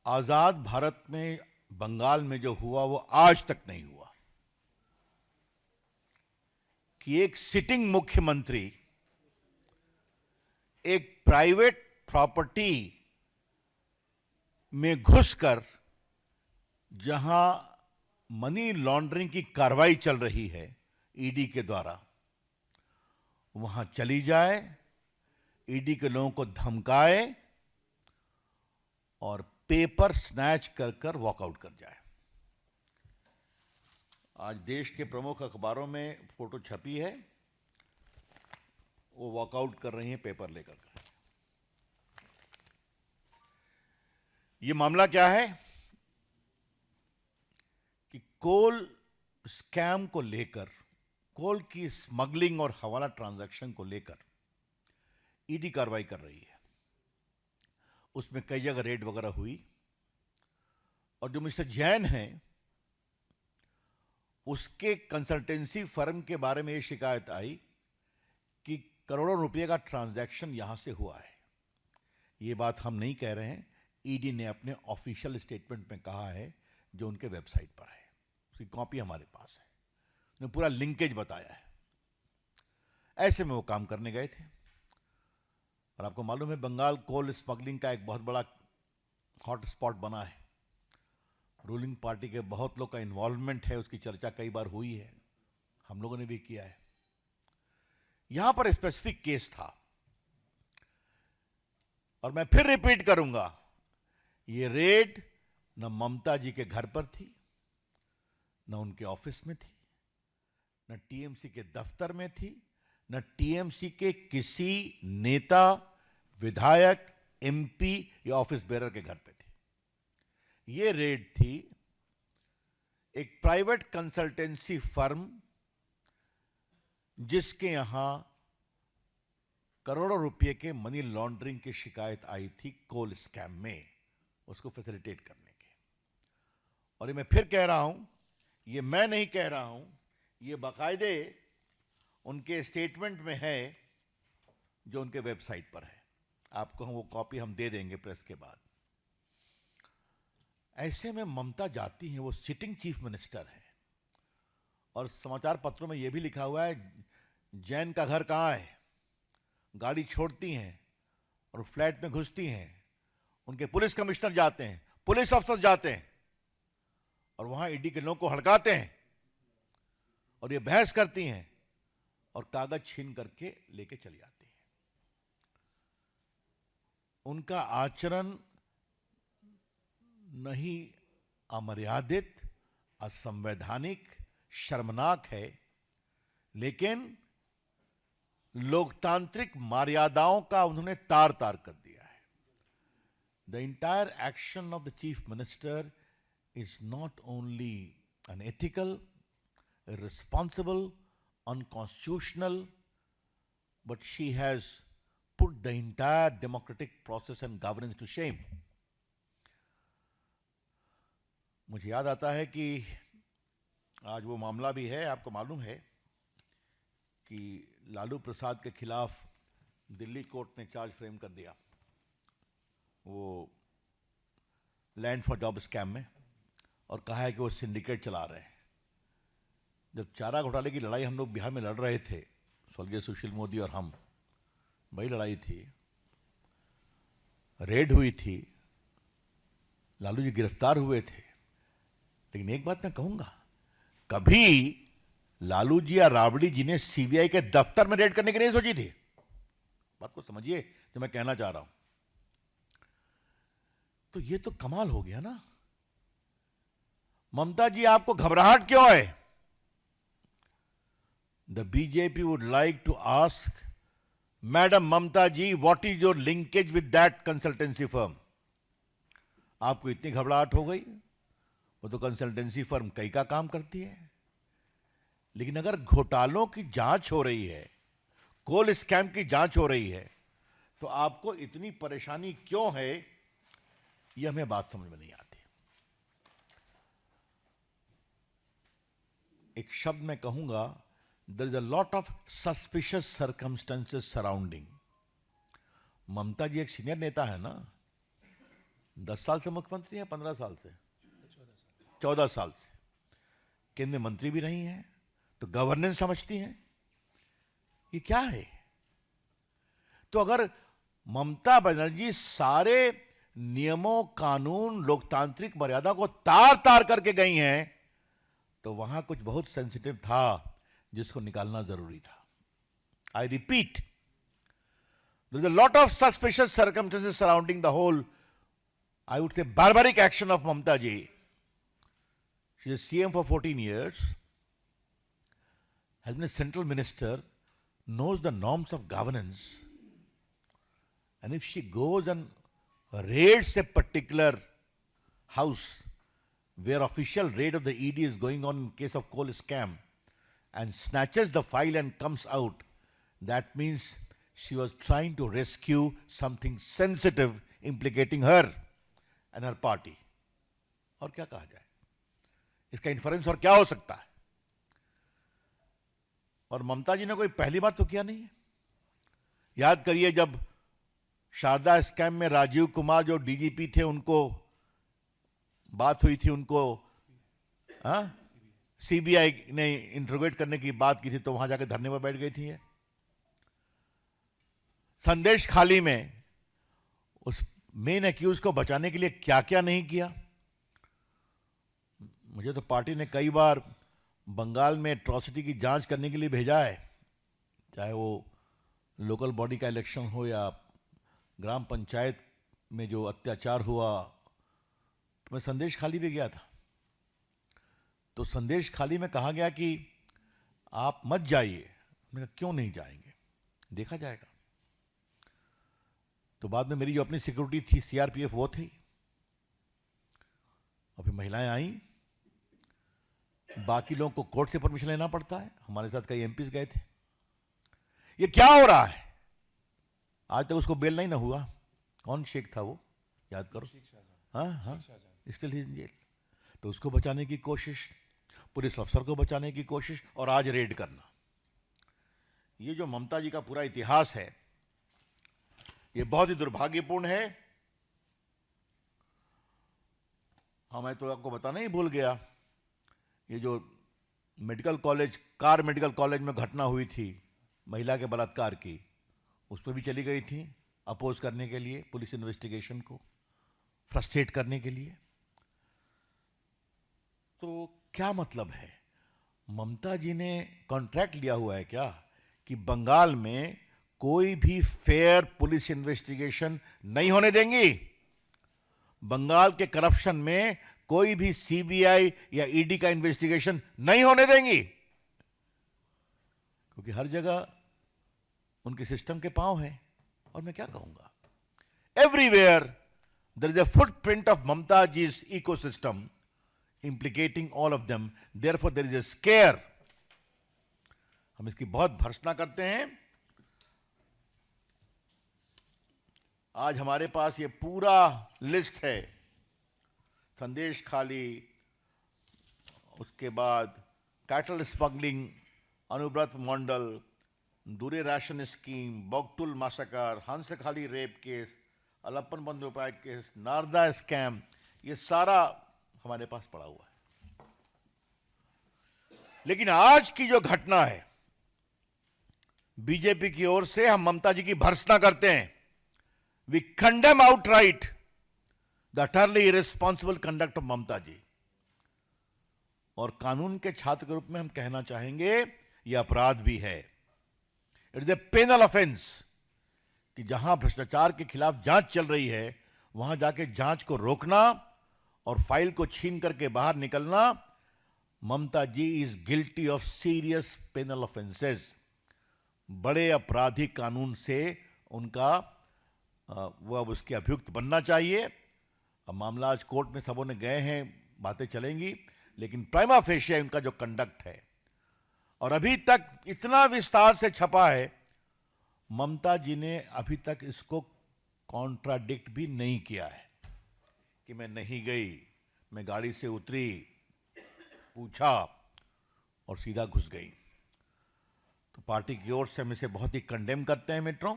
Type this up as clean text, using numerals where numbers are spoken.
आजाद भारत में बंगाल में जो हुआ वो आज तक नहीं हुआ कि एक सिटिंग मुख्यमंत्री एक प्राइवेट प्रॉपर्टी में घुसकर जहां मनी लॉन्ड्रिंग की कार्रवाई चल रही है ईडी के द्वारा, वहां चली जाए, ईडी के लोगों को धमकाए और पेपर स्नैच कर कर वॉकआउट कर जाए। आज देश के प्रमुख अखबारों में फोटो छपी है, वो वॉकआउट कर रही हैं पेपर लेकर। ये मामला क्या है कि कोल स्कैम को लेकर, कोल की स्मगलिंग और हवाला ट्रांजैक्शन को लेकर ईडी कार्रवाई कर रही है। उसमें कई जगह रेड वगैरह हुई और जो मिस्टर जैन हैं उसके कंसल्टेंसी फर्म के बारे में ये शिकायत आई कि करोड़ों रुपए का ट्रांजैक्शन यहां से हुआ है। ये बात हम नहीं कह रहे हैं, ईडी ने अपने ऑफिशियल स्टेटमेंट में कहा है, जो उनके वेबसाइट पर है, उसकी कॉपी हमारे पास है। उन्होंने पूरा लिंकेज बताया है। ऐसे में वो काम करने गए थे और आपको मालूम है बंगाल कोल स्मगलिंग का एक बहुत बड़ा हॉट स्पॉट बना है। रूलिंग पार्टी के बहुत लोग का इन्वॉल्वमेंट है, उसकी चर्चा कई बार हुई है, हम लोगों ने भी किया है। यहां पर स्पेसिफिक केस था और मैं फिर रिपीट करूंगा, ये रेड न ममता जी के घर पर थी, न उनके ऑफिस में थी, न टीएमसी के दफ्तर में थी, न टीएमसी के किसी नेता, विधायक, एमपी या ऑफिस बेरर के घर पे थी। ये रेड थी एक प्राइवेट कंसल्टेंसी फर्म जिसके यहां करोड़ों रुपए के मनी लॉन्ड्रिंग की शिकायत आई थी कोल स्कैम में, उसको फैसिलिटेट करने के। और ये मैं फिर कह रहा हूं, ये मैं नहीं कह रहा हूं, ये बाकायदे उनके स्टेटमेंट में है जो उनके वेबसाइट पर है। आपको हम वो कॉपी हम दे देंगे प्रेस के बाद। ऐसे में ममता जाती हैं, वो सिटिंग चीफ मिनिस्टर है और समाचार पत्रों में यह भी लिखा हुआ है जैन का घर कहां है। गाड़ी छोड़ती हैं और फ्लैट में घुसती हैं, उनके पुलिस कमिश्नर जाते हैं, पुलिस अफसर जाते हैं और वहां ईडी के लोगों को हड़काते हैं और ये बहस करती हैं और कागज छीन करके लेके चली आती हैं। उनका आचरण नहीं अमर्यादित, असंवैधानिक, शर्मनाक है, लेकिन लोकतांत्रिक मर्यादाओं का उन्होंने तार तार कर दिया है। The entire action of the chief minister is not only unethical, irresponsible, unconstitutional, but she has put the entire democratic process and governance to shame. मुझे याद आता है कि आज वो मामला भी है, आपको मालूम है कि लालू प्रसाद के खिलाफ दिल्ली कोर्ट ने चार्ज फ्रेम कर दिया वो लैंड फॉर जॉब स्कैम में, और कहा है कि वो सिंडिकेट चला रहे हैं। जब चारा घोटाले की लड़ाई हम लोग बिहार में लड़ रहे थे, स्वर्गीय सुशील मोदी और हम, बड़ी लड़ाई थी, रेड हुई थी, लालू जी गिरफ्तार हुए थे, लेकिन एक बात मैं कहूंगा, कभी लालू जी या राबड़ी जी ने सीबीआई के दफ्तर में रेड करने की नहीं सोची थी। बात को समझिए जो मैं कहना चाह रहा हूं। तो ये तो कमाल हो गया ना। ममता जी, आपको घबराहट क्यों है? The BJP would like to ask Madam Mamta ji, what is your linkage with that consultancy firm? आपको इतनी घबराहट हो गई? वो तो कंसल्टेंसी फर्म कई का काम करती है। लेकिन अगर घोटालों की जांच हो रही है, कोल स्कैम की जांच हो रही है, तो आपको इतनी परेशानी क्यों है? यह हमें बात समझ में नहीं आती। एक शब्द मैं कहूंगा, there is a lot of suspicious circumstances surrounding. ममता जी एक सीनियर नेता है ना, 10 साल से मुख्यमंत्री हैं, 15 साल से, 14 साल से केंद्रीय मंत्री भी रही हैं, तो गवर्नेंस समझती हैं। ये क्या है? तो अगर ममता बनर्जी सारे नियमों, कानून, लोकतांत्रिक मर्यादा को तार तार करके गई हैं, तो वहां कुछ बहुत सेंसिटिव था जिसको निकालना जरूरी था। I repeat, there is a lot of suspicious circumstances surrounding the whole, I would say, barbaric action of Mamta ji. She is CM for 14 years, has been a central minister, knows the norms of governance, and if she goes and raids a particular house where official raid of the ED is going on in case of coal scam and snatches the file and comes out, that means she was trying to rescue something sensitive implicating her and her party. और क्या कहा जाए? इसका inference और क्या हो सकता है? और ममता जी ने कोई पहली बार तो किया नहीं है। याद करिए, जब शारदा स्कैम में राजीव कुमार जो डीजीपी थे, उनको बात हुई थी, उनको सीबीआई ने इंट्रोगेट करने की बात की थी, तो वहां जाकर धरने पर बैठ गई थी। संदेश खाली में उस मेन एक्यूज को बचाने के लिए क्या क्या नहीं किया। मुझे तो पार्टी ने कई बार बंगाल में एट्रॉसिटी की जांच करने के लिए भेजा है, चाहे वो लोकल बॉडी का इलेक्शन हो या ग्राम पंचायत में जो अत्याचार हुआ। तो मैं संदेश खाली भी गया था, तो संदेश खाली में कहा गया कि आप मत जाइए। मैंने कहा क्यों नहीं जाएंगे, देखा जाएगा। तो बाद में मेरी जो अपनी सिक्योरिटी थी, सीआरपीएफ, वो थी, और फिर महिलाएं आई। बाकी लोगों को कोर्ट से परमिशन लेना पड़ता है, हमारे साथ कई एमपीज गए थे। ये क्या हो रहा है? आज तक उसको बेल नहीं ना हुआ। कौन शेख था वो, याद करो। हाँ, स्टिल ही इन जेल। तो उसको बचाने की कोशिश, पुलिस अफसर को बचाने की कोशिश, और आज रेड करना। ये जो ममता जी का पूरा इतिहास है, ये बहुत ही दुर्भाग्यपूर्ण है। हाँ, मैं तो आपको बताना ही भूल गया, ये जो medical college, car medical college में घटना हुई थी महिला के बलात्कार की, उस पर भी चली गई थी अपोज करने के लिए, पुलिस इन्वेस्टिगेशन को फ्रस्ट्रेट करने के लिए। तो क्या मतलब है? ममता जी ने कॉन्ट्रैक्ट लिया हुआ है क्या कि बंगाल में कोई भी फेयर पुलिस इन्वेस्टिगेशन नहीं होने देंगी, बंगाल के करप्शन में कोई भी सीबीआई या ईडी का इन्वेस्टिगेशन नहीं होने देंगी, क्योंकि हर जगह उनके सिस्टम के पांव हैं। और मैं क्या कहूंगा, everywhere there is a footprint of Mamata ji's ecosystem implicating all of them, therefore there is a scare। हम इसकी बहुत भर्त्सना करते हैं। आज हमारे पास ये पूरा लिस्ट है, संदेश खाली, उसके बाद कैटल स्मगलिंग, अनुव्रत मंडल, दूरे ration scheme, बोगटुल massacre, Hanskhali rape case, Alapan Bandyopadhyay case, Narada scam, ये सारा हमारे पास पड़ा हुआ है। लेकिन आज की जो घटना है, बीजेपी की ओर से हम ममता जी की भर्त्सना करते हैं। We condemn outright the utterly irresponsible conduct of Mamata ji. और कानून के छात्र के रूप में हम कहना चाहेंगे, यह अपराध भी है। It is a penal offence कि जहां भ्रष्टाचार के खिलाफ जांच चल रही है, वहां जाके जांच को रोकना और फाइल को छीन करके बाहर निकलना। Mamata ji is guilty of serious penal offences. बड़े आपराधिक कानून से उनका वो अब उसके अभियुक्त बनना चाहिए। अब मामला आज कोर्ट में सबों ने गए हैं, बातें चलेंगी, लेकिन प्राइमा फेशिया उनका जो कंडक्ट है, और अभी तक इतना विस्तार से छपा है, ममता जी ने अभी तक इसको कॉन्ट्राडिक्ट भी नहीं किया है कि मैं नहीं गई, मैं गाड़ी से उतरी, पूछा और सीधा घुस गई। तो पार्टी की ओर से हम इसे बहुत ही कंडेम करते हैं मित्रों।